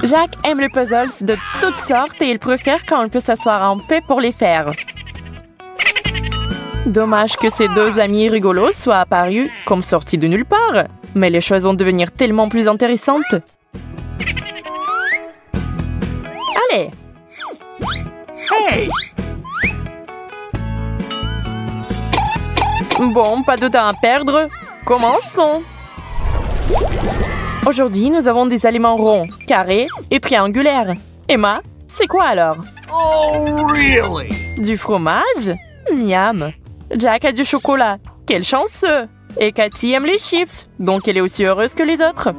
Jack aime les puzzles de toutes sortes et il préfère quand on peut s'asseoir en paix pour les faire. Dommage que ces deux amis rigolos soient apparus comme sortis de nulle part. Mais les choses vont devenir tellement plus intéressantes. Allez! Hey! Bon, pas de temps à perdre. Commençons! Aujourd'hui, nous avons des aliments ronds, carrés et triangulaires. Emma, c'est quoi alors? Oh, really? Du fromage? Miam! Jack a du chocolat. Quel chanceux! Et Cathy aime les chips, donc elle est aussi heureuse que les autres.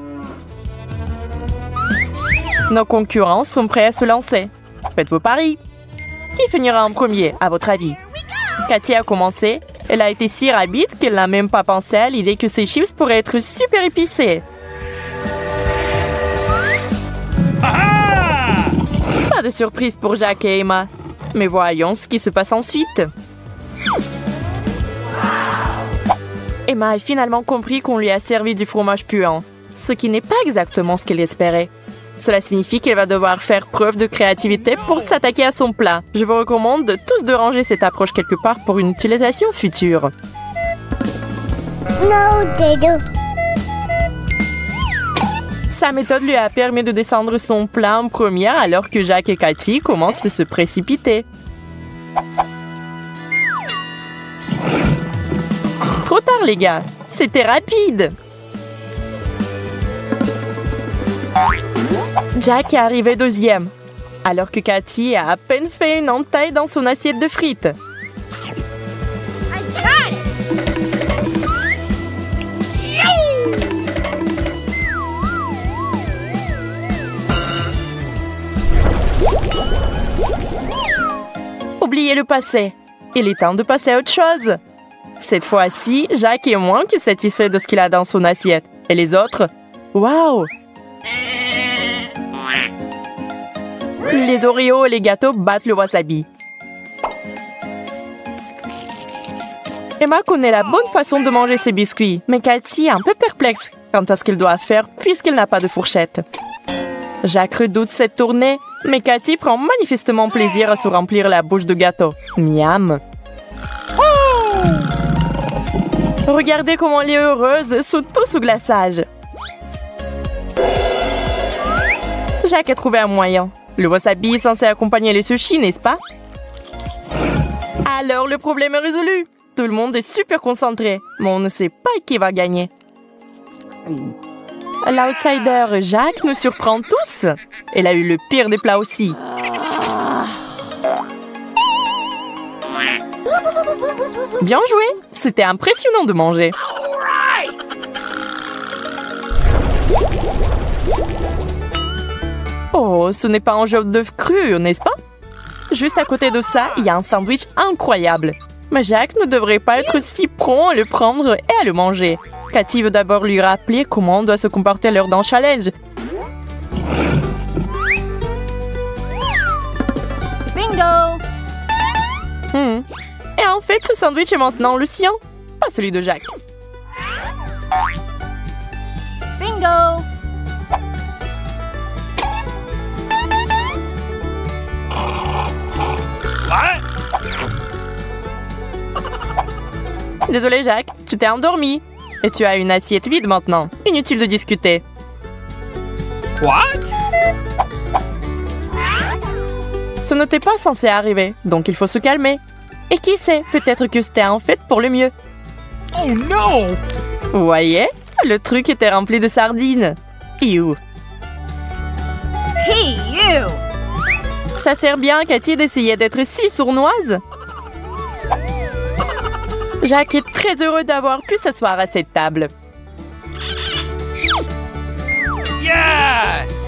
Nos concurrents sont prêts à se lancer. Faites vos paris. Qui finira en premier, à votre avis? Cathy a commencé. Elle a été si rapide qu'elle n'a même pas pensé à l'idée que ces chips pourraient être super épicés. Pas de surprise pour Jack et Emma. Mais voyons ce qui se passe ensuite. Emma a finalement compris qu'on lui a servi du fromage puant, ce qui n'est pas exactement ce qu'elle espérait. Cela signifie qu'elle va devoir faire preuve de créativité pour s'attaquer à son plat. Je vous recommande tous de ranger cette approche quelque part pour une utilisation future. No, Dodo. Sa méthode lui a permis de descendre son plat en première alors que Jack et Cathy commencent à se précipiter. Trop tard, les gars. C'était rapide. Jack est arrivé deuxième, alors que Cathy a à peine fait une entaille dans son assiette de frites. Oubliez le passé. Il est temps de passer à autre chose. Cette fois-ci, Jack est moins que satisfait de ce qu'il a dans son assiette. Et les autres? Waouh! Les Oreos et les gâteaux battent le wasabi. Emma connaît la bonne façon de manger ses biscuits, mais Cathy est un peu perplexe quant à ce qu'elle doit faire puisqu'elle n'a pas de fourchette. Jack redoute cette tournée, mais Cathy prend manifestement plaisir à se remplir la bouche de gâteaux. Miam! Regardez comment elle est heureuse, sous tout ce glaçage. Jack a trouvé un moyen. Le wasabi est censé accompagner les sushis, n'est-ce pas? Alors le problème est résolu. Tout le monde est super concentré, mais on ne sait pas qui va gagner. L'outsider Jack nous surprend tous. Elle a eu le pire des plats aussi. Bien joué! C'était impressionnant de manger. Oh, ce n'est pas un jaune d'œuf cru, n'est-ce pas? Juste à côté de ça, il y a un sandwich incroyable. Mais Jack ne devrait pas être si prompt à le prendre et à le manger. Cathy veut d'abord lui rappeler comment on doit se comporter lors d'un challenge. Bingo! Et en fait, ce sandwich est maintenant le sien, pas celui de Jack. Bingo! What? Désolé Jack, tu t'es endormi. Et tu as une assiette vide maintenant. Inutile de discuter. What? Ce n'était pas censé arriver, donc il faut se calmer. Et qui sait, peut-être que c'était en fait pour le mieux. Oh no! Vous voyez, le truc était rempli de sardines. Ew. Hey, you! Ça sert bien, Cathy, d'essayer d'être si sournoise. Jack est très heureux d'avoir pu s'asseoir à cette table. Yes!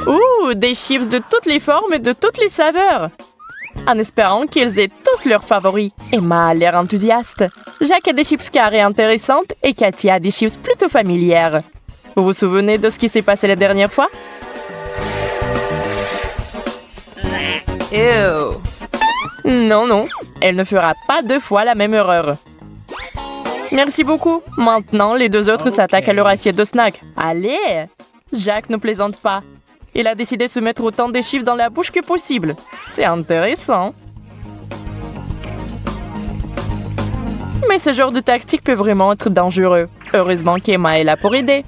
Ouh, des chips de toutes les formes et de toutes les saveurs. En espérant qu'ils aient tous leurs favoris. Emma a l'air enthousiaste. Jack a des chips carrées intéressantes et Cathy a des chips plutôt familières. Vous vous souvenez de ce qui s'est passé la dernière fois? Ew. Non, non, elle ne fera pas deux fois la même erreur. Merci beaucoup. Maintenant, les deux autres s'attaquent à leur assiette de snack. Allez! Jack ne plaisante pas. Il a décidé de se mettre autant de chiffres dans la bouche que possible. C'est intéressant. Mais ce genre de tactique peut vraiment être dangereux. Heureusement qu'Emma est là pour aider.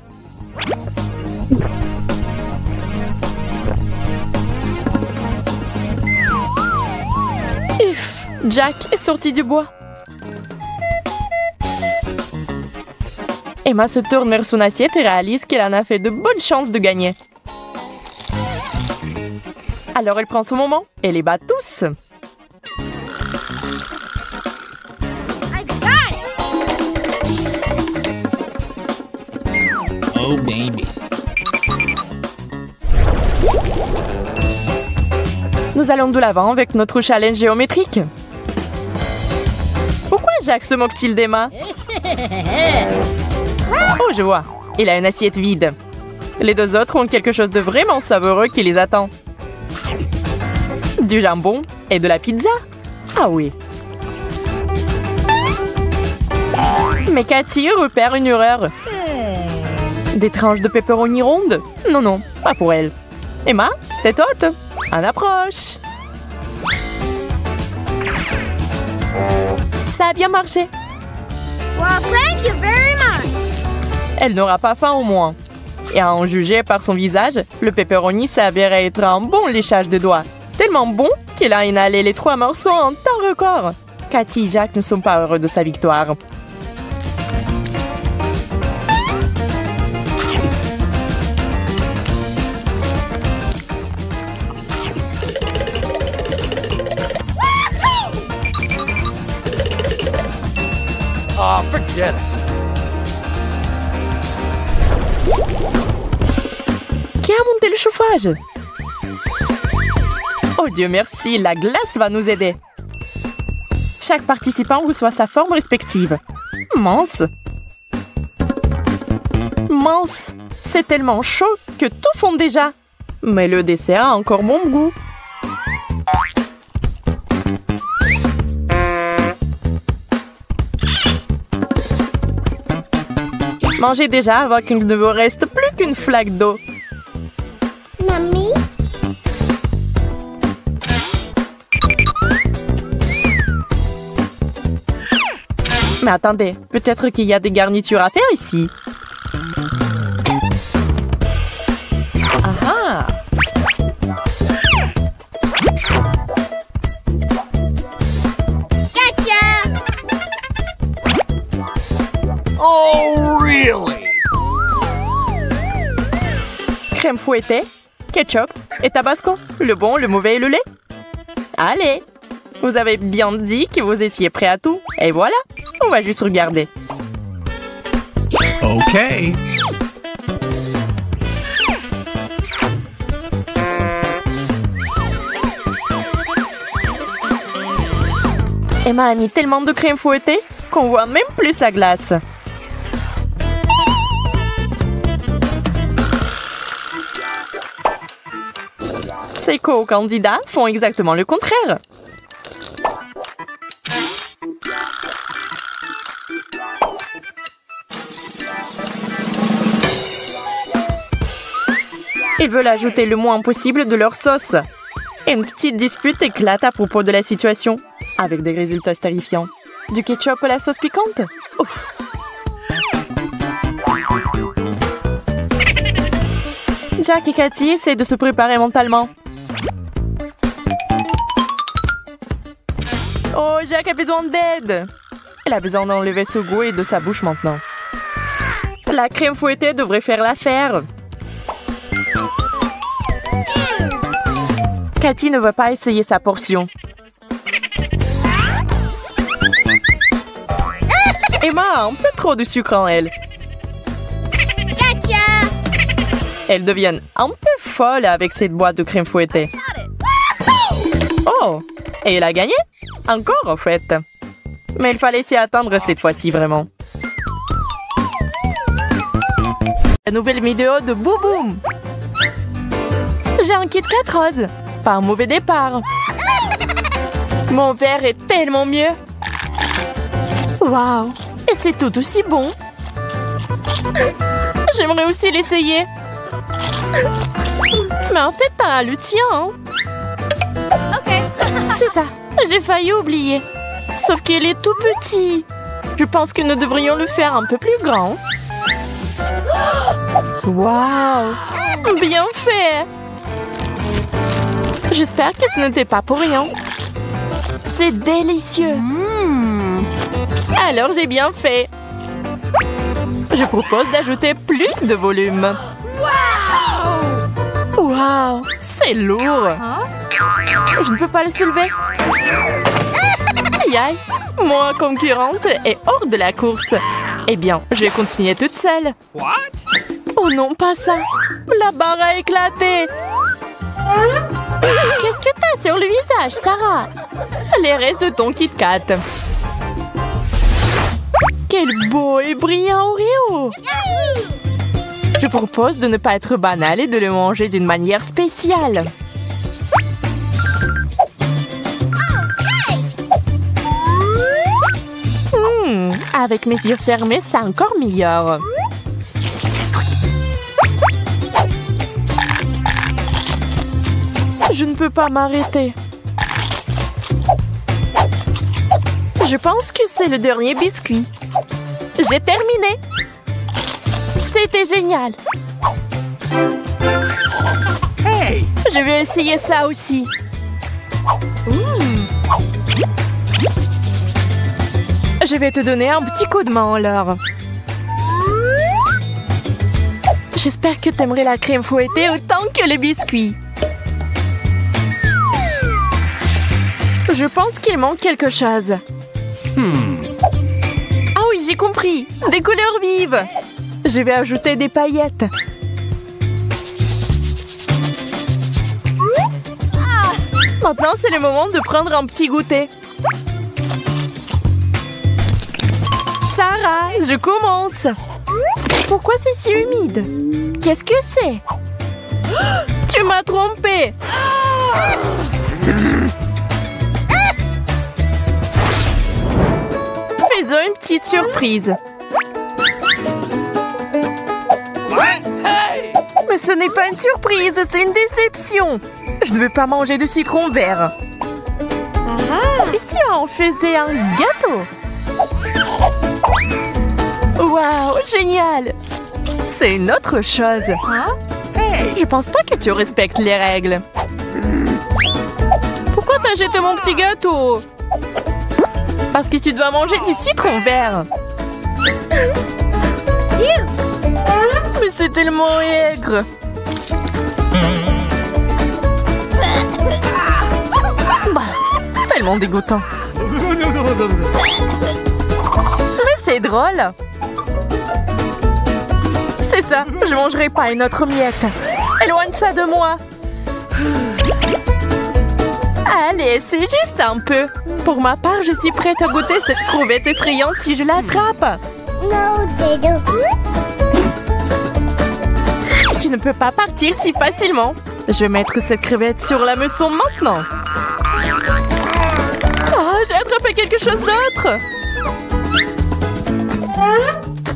Ouf, Jack est sorti du bois. Emma se tourne vers son assiette et réalise qu'elle en a fait de bonnes chances de gagner. Alors elle prend son moment et les bat tous. Oh, baby. Nous allons de l'avant avec notre challenge géométrique. Pourquoi Jack se moque-t-il d'Emma? Oh, je vois. Il a une assiette vide. Les deux autres ont quelque chose de vraiment savoureux qui les attend. Du jambon et de la pizza. Ah oui. Mais Cathy repère une erreur. Des tranches de pepperoni rondes? Non, non, pas pour elle. Emma, tête haute. On approche. Ça a bien marché. Well, thank you very much. Elle n'aura pas faim au moins. Et à en juger par son visage, le pepperoni s'avère être un bon léchage de doigts. Tellement bon qu'il a inhalé les 3 morceaux en temps record. Cathy et Jack ne sont pas heureux de sa victoire. Oh, forget it. Qui a monté le chauffage? Oh Dieu merci, la glace va nous aider. Chaque participant reçoit sa forme respective. Mince. Mince. C'est tellement chaud que tout fond déjà. Mais le dessert a encore bon goût. Mangez déjà avant qu'il ne vous reste plus qu'une flaque d'eau. Mommy? Mais attendez, peut-être qu'il y a des garnitures à faire ici. Ah ah! Gotcha! Oh, really? Crème fouettée, ketchup et tabasco. Le bon, le mauvais et le lait. Allez! Vous avez bien dit que vous étiez prêts à tout. Et voilà, on va juste regarder. Okay. Emma a mis tellement de crème fouettée qu'on voit même plus sa glace. Ses co-candidats font exactement le contraire. Ils veulent ajouter le moins possible de leur sauce. Et une petite dispute éclate à propos de la situation, avec des résultats terrifiants. Du ketchup à la sauce piquante? Ouf. Jack et Cathy essaient de se préparer mentalement. Oh, Jack a besoin d'aide! Elle a besoin d'enlever ce goût et de sa bouche maintenant. La crème fouettée devrait faire l'affaire. Cathy ne veut pas essayer sa portion. Emma a un peu trop de sucre en elle. Gotcha! Elle devient un peu folle avec cette boîte de crème fouettée. Oh! Et elle a gagné? Encore, en fait. Mais il fallait s'y attendre cette fois-ci, vraiment. La nouvelle vidéo de Bouboum. J'ai un Kit Kat rose. Pas un mauvais départ. Mon verre est tellement mieux. Waouh! Et c'est tout aussi bon. J'aimerais aussi l'essayer. Mais en fait, t'as le tien. Hein? C'est ça. J'ai failli oublier. Sauf qu'il est tout petit. Je pense que nous devrions le faire un peu plus grand. Waouh! Bien fait! J'espère que ce n'était pas pour rien. C'est délicieux. Alors j'ai bien fait. Je propose d'ajouter plus de volume. Waouh! C'est lourd. Je ne peux pas le soulever. Aïe aïe! Moi, concurrente, est hors de la course. Eh bien, je vais continuer toute seule. What? Oh non, pas ça! La barre a éclaté! Qu'est-ce que t'as sur le visage, Sarah? Les restes de ton Kit Kat. Quel beau et brillant Oreo! Je propose de ne pas être banal et de le manger d'une manière spéciale. Avec mes yeux fermés, c'est encore meilleur. Je ne peux pas m'arrêter. Je pense que c'est le dernier biscuit. J'ai terminé. C'était génial. Hey! Je vais essayer ça aussi. Je vais te donner un petit coup de main alors. J'espère que t'aimerais la crème fouettée autant que les biscuits. Je pense qu'il manque quelque chose. Ah oui, j'ai compris. Des couleurs vives. Je vais ajouter des paillettes. Maintenant, c'est le moment de prendre un petit goûter. Sarah, je commence. Pourquoi c'est si humide? Qu'est-ce que c'est? Tu m'as trompée. Fais-en une petite surprise. Hey! Mais ce n'est pas une surprise, c'est une déception. Je ne veux pas manger de citron vert. Et si on faisait un gâteau? Waouh, génial! C'est une autre chose. Je pense pas que tu respectes les règles. Pourquoi t'as jeté mon petit gâteau? Parce que tu dois manger du citron vert. Mais c'est tellement aigre. Bah, tellement dégoûtant. Mais c'est drôle. C'est ça, je mangerai pas une autre miette. Éloigne ça de moi. Allez, c'est juste un peu. Pour ma part, je suis prête à goûter cette crevette effrayante si je l'attrape. No, they do. Tu ne peux pas partir si facilement. Je vais mettre cette crevette sur la meçon maintenant. Ah, j'ai attrapé quelque chose d'autre.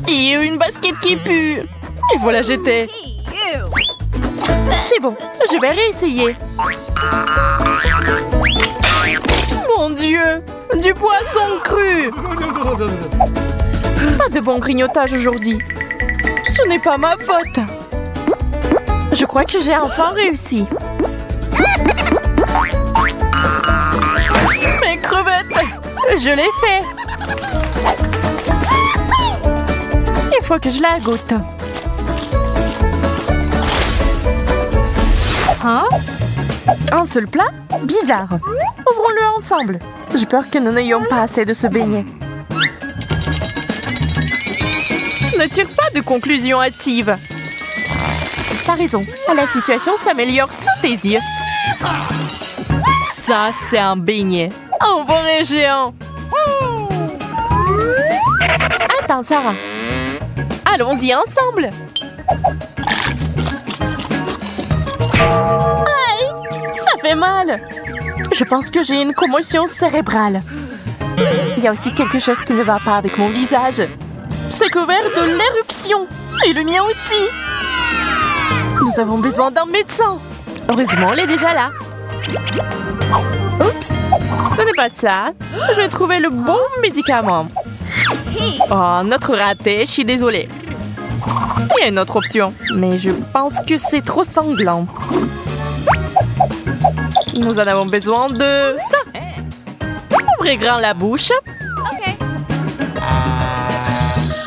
Et une basket qui pue. Il faut la jeter. C'est bon, je vais réessayer. Mon Dieu, du poisson cru. Pas de bon grignotage aujourd'hui. Ce n'est pas ma faute. Je crois que j'ai enfin réussi. Mes crevettes, je l'ai fait. Il faut que je la goûte. Hein? Un seul plat? Bizarre. Ouvrons-le ensemble. J'ai peur que nous n'ayons pas assez de ce beignet. Ne tire pas de conclusion hâtive. T'as raison, la situation s'améliore sous tes yeux. Ça, c'est un beignet. Un vrai géant. Attends, Sarah. Allons-y ensemble. Aïe, ça fait mal. Je pense que j'ai une commotion cérébrale. Il y a aussi quelque chose qui ne va pas avec mon visage. C'est couvert de l'éruption. Et le mien aussi. Nous avons besoin d'un médecin. Heureusement, elle est déjà là. Oups, ce n'est pas ça. Je vais trouver le bon médicament. Oh, notre raté, je suis désolée. Il y a une autre option, mais je pense que c'est trop sanglant. Nous en avons besoin de ça. Ouvrez grand la bouche.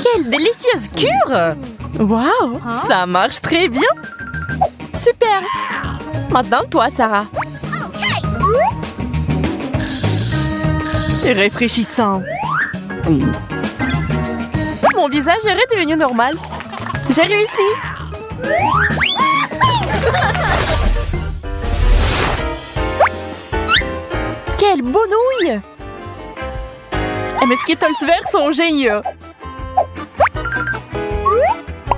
Quelle délicieuse cure! Waouh, ça marche très bien. Super. Maintenant, toi, Sarah. Réfléchissant. Mon visage est redevenu normal. J'ai réussi. Quelle bonouille! Mes Skittles verts sont géniaux.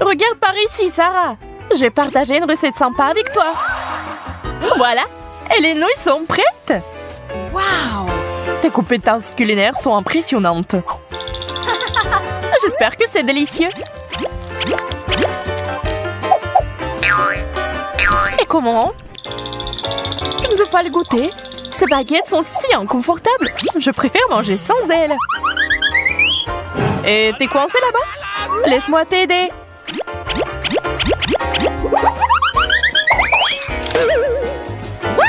Regarde par ici, Sarah. Je vais partager une recette sympa avec toi. Voilà, et les nouilles sont prêtes. Waouh! Tes compétences culinaires sont impressionnantes. J'espère que c'est délicieux. Et comment? Je ne veux pas le goûter. Ces baguettes sont si inconfortables. Je préfère manger sans elles. Et t'es coincé là-bas? Laisse-moi t'aider.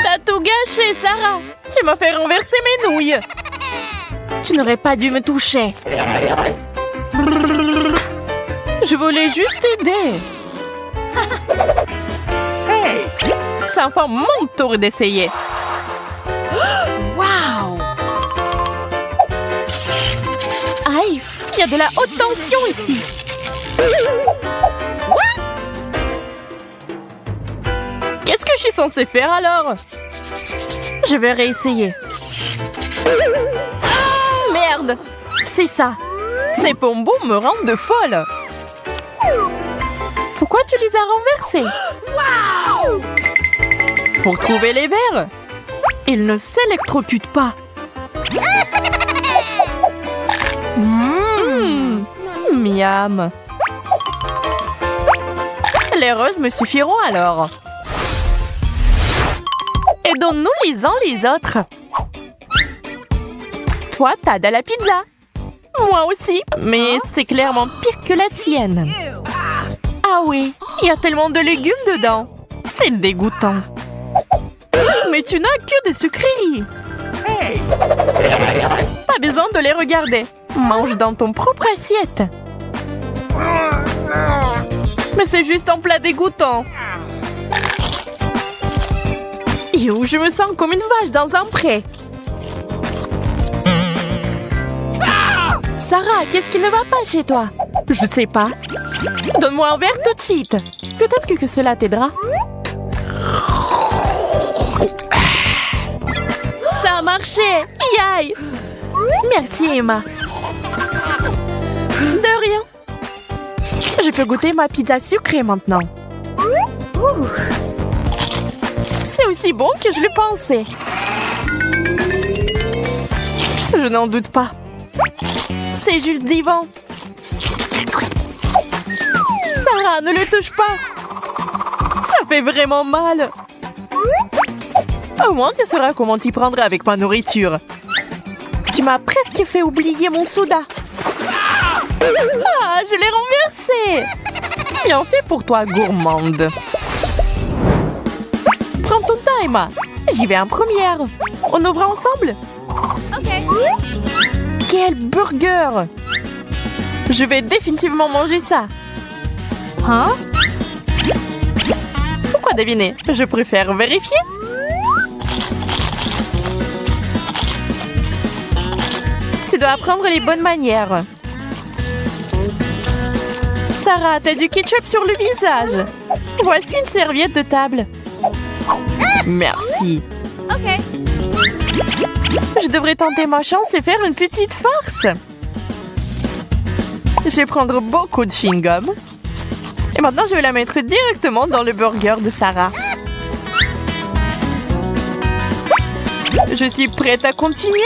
T'as tout gâché, Sarah. Tu m'as fait renverser mes nouilles. Tu n'aurais pas dû me toucher. Je voulais juste t'aider. Hey! C'est enfin mon tour d'essayer. Waouh! Aïe! Il y a de la haute tension ici. Qu'est-ce que je suis censée faire alors? Je vais réessayer. Ah, merde! C'est ça. Ces bonbons me rendent folle. Pourquoi tu les as renversés? Wow! Pour trouver les verres. Ils ne s'électrocutent pas. Miam. Les roses me suffiront alors. Aidons-nous les uns les autres. Toi, t'as de la pizza. Moi aussi, mais c'est clairement pire que la tienne. Ah oui, il y a tellement de légumes dedans. C'est dégoûtant. Mais tu n'as que des sucreries. Hey! Pas besoin de les regarder. Mange dans ton propre assiette. Mais c'est juste un plat dégoûtant. Et où je me sens comme une vache dans un pré. Sarah, qu'est-ce qui ne va pas chez toi? Je sais pas. Donne-moi un verre tout de suite. Peut-être que cela t'aidera. Ça a marché. Yaï. Merci, Emma. De rien. Je peux goûter ma pizza sucrée maintenant. C'est aussi bon que je le pensais. Je n'en doute pas. C'est juste divin. Sarah, ne le touche pas. Ça fait vraiment mal. Au moins, tu sauras comment t'y prendre avec ma nourriture. Tu m'as presque fait oublier mon soda. Ah, je l'ai renversé. Bien fait pour toi, gourmande. Prends ton temps, Emma. J'y vais en première. On ouvre ensemble? Ok. Quel burger! Je vais définitivement manger ça. Hein? Pourquoi deviner? Je préfère vérifier. Tu dois apprendre les bonnes manières. Sarah, t'as du ketchup sur le visage. Voici une serviette de table. Merci. Ok. Je devrais tenter ma chance et faire une petite farce. Je vais prendre beaucoup de chewing-gum. Et maintenant, je vais la mettre directement dans le burger de Sarah. Je suis prête à continuer.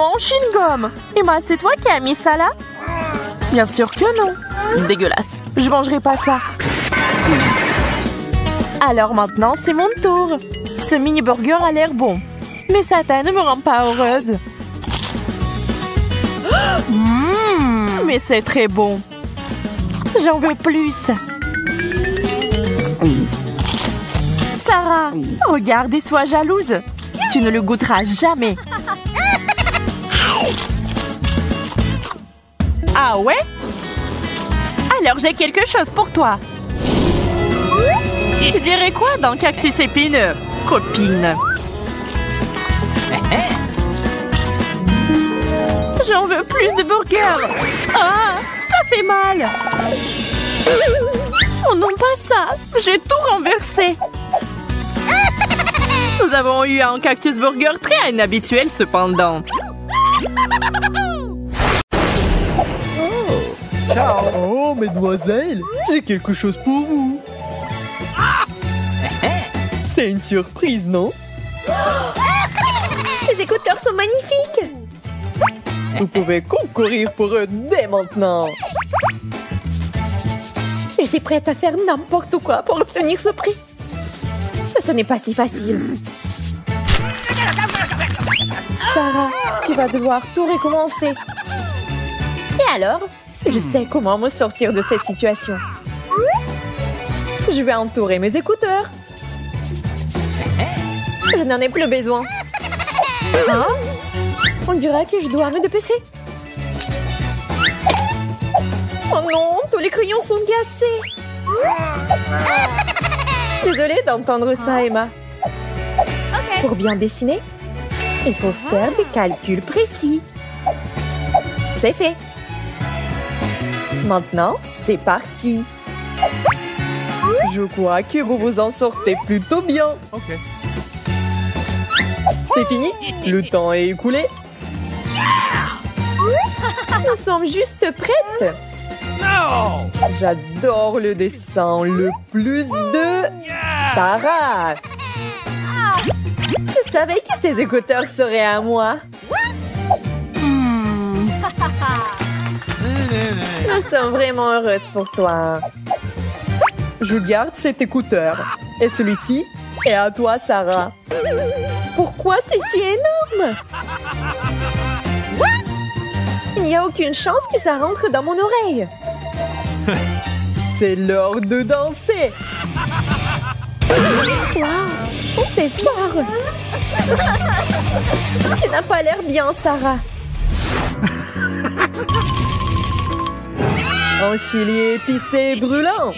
mon chewing-gum. Emma, c'est toi qui as mis ça là? Bien sûr que non. Dégueulasse. Je mangerai pas ça. Alors maintenant, c'est mon tour. Ce mini-burger a l'air bon. Mais Satan ne me rend pas heureuse. Mais c'est très bon. J'en veux plus. Sarah, regarde et sois jalouse. Tu ne le goûteras jamais. Ah ouais? Alors j'ai quelque chose pour toi. Tu dirais quoi dans Cactus épineux, copine? J'en veux plus de burgers. Ah, ça fait mal. Oh non, pas ça. J'ai tout renversé. Nous avons eu un cactus burger très inhabituel cependant. Oh, mesdemoiselles, j'ai quelque chose pour vous. C'est une surprise, non? Ces écouteurs sont magnifiques. Vous pouvez concourir pour eux dès maintenant. Je suis prête à faire n'importe quoi pour obtenir ce prix. Ce n'est pas si facile. Sarah, tu vas devoir tout recommencer. Et alors? Je sais comment me sortir de cette situation. Je vais entourer mes écouteurs. Je n'en ai plus besoin. Hein? On dirait que je dois me dépêcher. Oh non, tous les crayons sont cassés. Désolée d'entendre ça, Emma. Pour bien dessiner, il faut faire des calculs précis. C'est fait. Maintenant, c'est parti. Je crois que vous vous en sortez plutôt bien. Okay. C'est fini? Le temps est écoulé. Nous sommes juste prêtes. No! J'adore le dessin. Le plus de... Sarah! Je savais que ces écouteurs seraient à moi. Nous sommes vraiment heureuses pour toi. Je garde cet écouteur. Et celui-ci est à toi, Sarah. Pourquoi c'est si énorme? Il n'y a aucune chance que ça rentre dans mon oreille. C'est l'heure de danser. Wow, c'est fort. Tu n'as pas l'air bien, Sarah. Un chili épicé brûlant.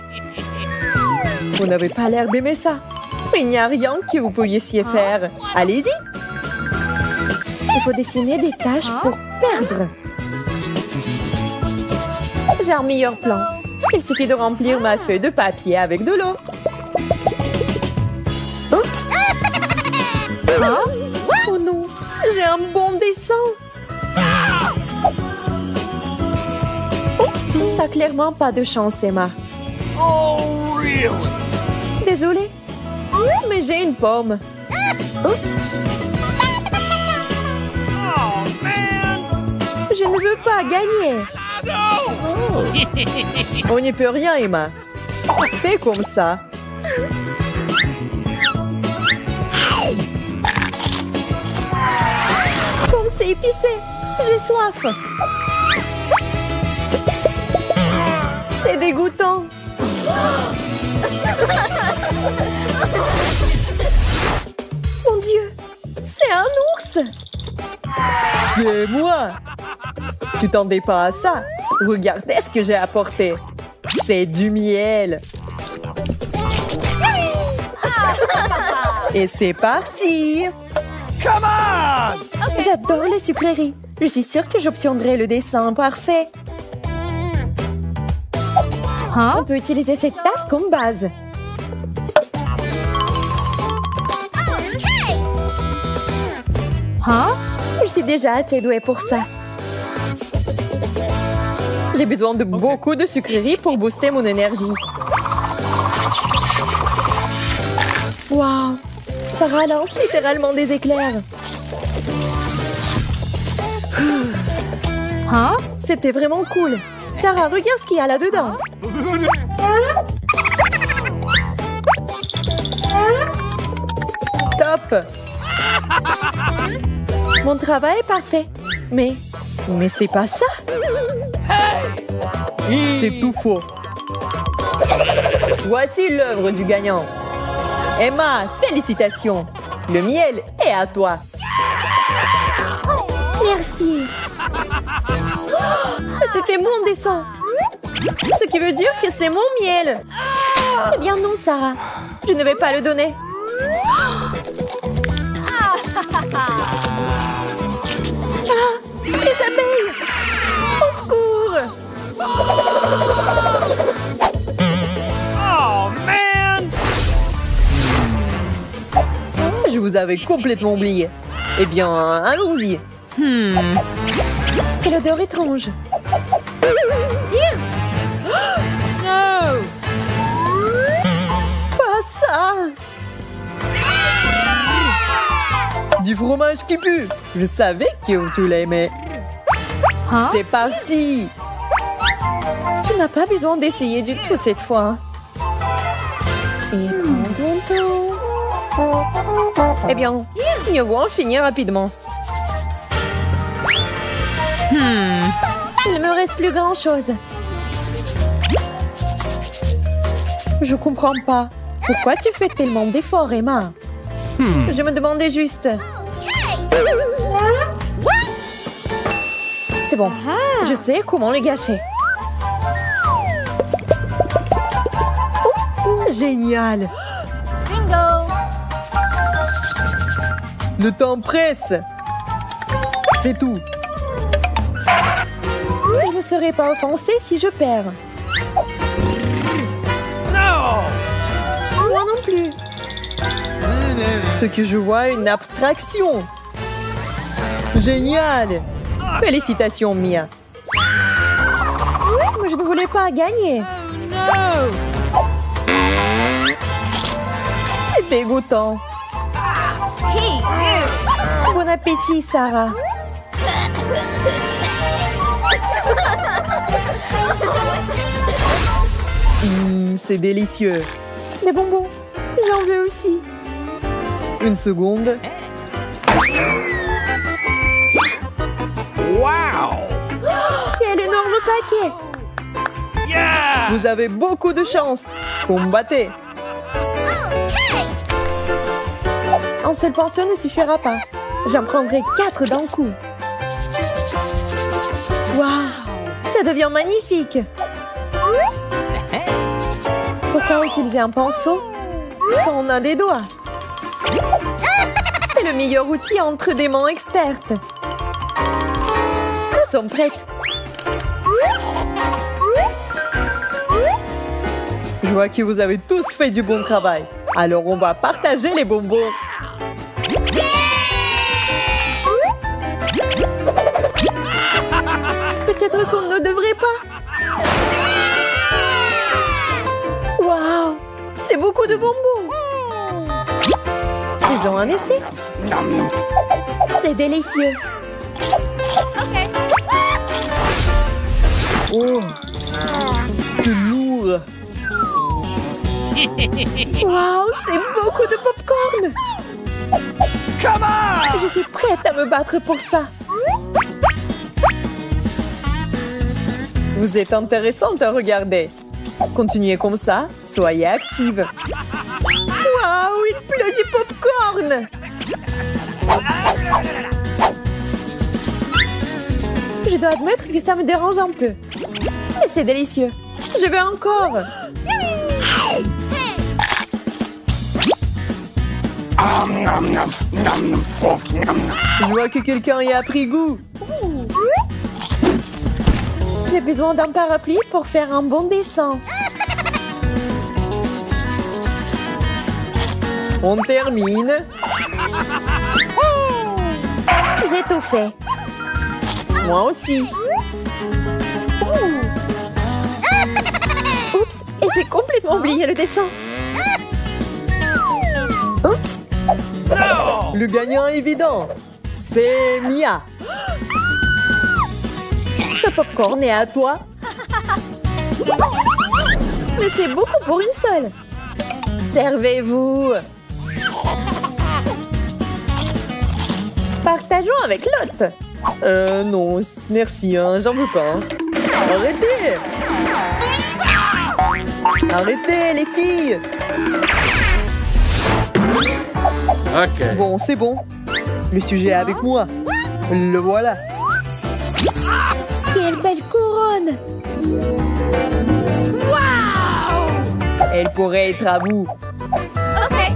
Vous n'avez pas l'air d'aimer ça. Il n'y a rien que vous puissiez faire. Allez-y. Il faut dessiner des taches pour perdre. J'ai un meilleur plan. Il suffit de remplir ma feuille de papier avec de l'eau. Oups! Hein? Oh non! J'ai un bon dessin! Oh, t'as clairement pas de chance, Emma. Oh, really? Désolée. Mais j'ai une pomme. Oups! Oh, man! Je ne veux pas gagner. No! On n'y peut rien, Emma. C'est comme ça. Comme c'est épicé. J'ai soif. C'est dégoûtant. Mon Dieu, c'est un ours. C'est moi. Tu t'endais pas à ça. Regardez ce que j'ai apporté. C'est du miel. Et c'est parti. Come on! J'adore les sucreries. Je suis sûre que j'obtiendrai le dessin parfait. On peut utiliser cette tasse comme base. Je suis déjà assez douée pour ça. J'ai besoin de beaucoup de sucreries pour booster mon énergie. Waouh! Ça relance littéralement des éclairs. Hein? C'était vraiment cool. Sarah, regarde ce qu'il y a là-dedans. Stop. Mon travail est parfait. Mais c'est pas ça. C'est tout faux. Voici l'œuvre du gagnant. Emma, félicitations. Le miel est à toi. Merci. C'était mon dessin. Ce qui veut dire que c'est mon miel. Eh bien non, Sarah. Je ne vais pas le donner. Les abeilles! Au secours! Oh, man! Je vous avais complètement oublié. Eh bien, allons-y. Quelle odeur étrange. Pas ça! Du fromage qui pue. Je savais que tu l'aimais. Hein? C'est parti. Tu n'as pas besoin d'essayer du tout cette fois. Et prends ton temps. Eh bien, mieux vaut en finir rapidement. Il ne me reste plus grand-chose. Je comprends pas. Pourquoi tu fais tellement d'efforts, Emma? Je me demandais juste. C'est bon. Je sais comment le gâcher. Oh, génial. Bingo! Le temps presse. C'est tout. Je ne serai pas offensée si je perds. No! Moi non plus. Ce que je vois est une abstraction. Génial. Félicitations, Mia. Mais je ne voulais pas gagner. C'est dégoûtant. Bon appétit, Sarah. C'est délicieux. Des bonbons. J'en veux aussi. Une seconde. Wow! Quel énorme paquet! Yeah! Vous avez beaucoup de chance. Combattez. Un seul morceau ne suffira pas. J'en prendrai 4 d'un coup. Waouh! Ça devient magnifique. Pourquoi utiliser un pinceau quand on a des doigts? C'est le meilleur outil entre des mains expertes. Nous sommes prêtes. Je vois que vous avez tous fait du bon travail. Alors on va partager les bonbons. Peut-être qu'on ne devrait pas. Waouh! C'est beaucoup de bonbons. Ils ont un essai. C'est délicieux. Oh! Que lourd! Waouh! C'est beaucoup de popcorn! Come on! Je suis prête à me battre pour ça. Vous êtes intéressante à regarder. Continuez comme ça, soyez active. Waouh, il pleut du popcorn! Je dois admettre que ça me dérange un peu. Mais c'est délicieux. Je veux encore. Je vois que quelqu'un y a pris goût. J'ai besoin d'un parapluie pour faire un bon dessin. On termine. J'ai tout fait. Moi aussi. Oups, et j'ai complètement oublié le dessin. Oups. No! Le gagnant est évident. C'est Mia. Ce popcorn est à toi. Mais c'est beaucoup pour une seule. Servez-vous. Partageons avec l'autre. Non, merci, hein, j'en veux pas. Hein. Arrêtez! Arrêtez, les filles! Ok. Bon, c'est bon. Le sujet est avec moi. Le voilà. Quelle belle couronne! Wow! Elle pourrait être à vous. OK.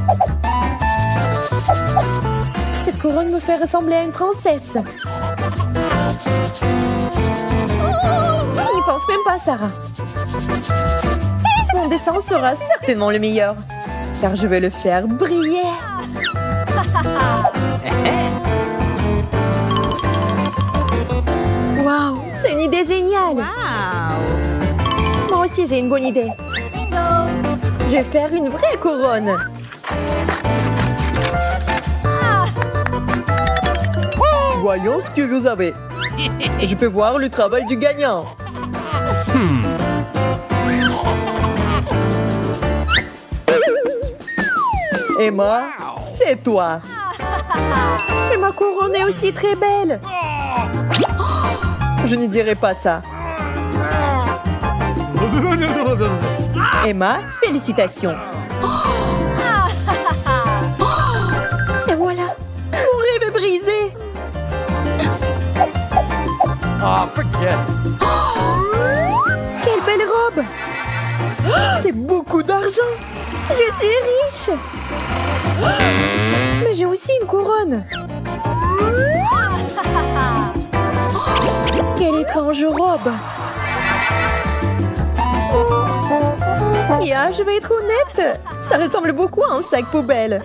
Cette couronne me fait ressembler à une princesse. N'y pense même pas, Sarah. Mon dessin sera certainement le meilleur, car je vais le faire briller. Waouh, c'est une idée géniale. Moi aussi, j'ai une bonne idée. Je vais faire une vraie couronne. Voyons ce que vous avez. Je peux voir le travail du gagnant. Emma, c'est toi. Et ma couronne est aussi très belle. Je ne dirai pas ça. Emma, félicitations. Et voilà, mon rêve est brisé. Oh, forget. Quelle belle robe. C'est beaucoup d'argent. Je suis riche. Mais j'ai aussi une couronne. Quelle étrange robe. Ya, je vais être honnête. Ça ressemble beaucoup à un sac poubelle.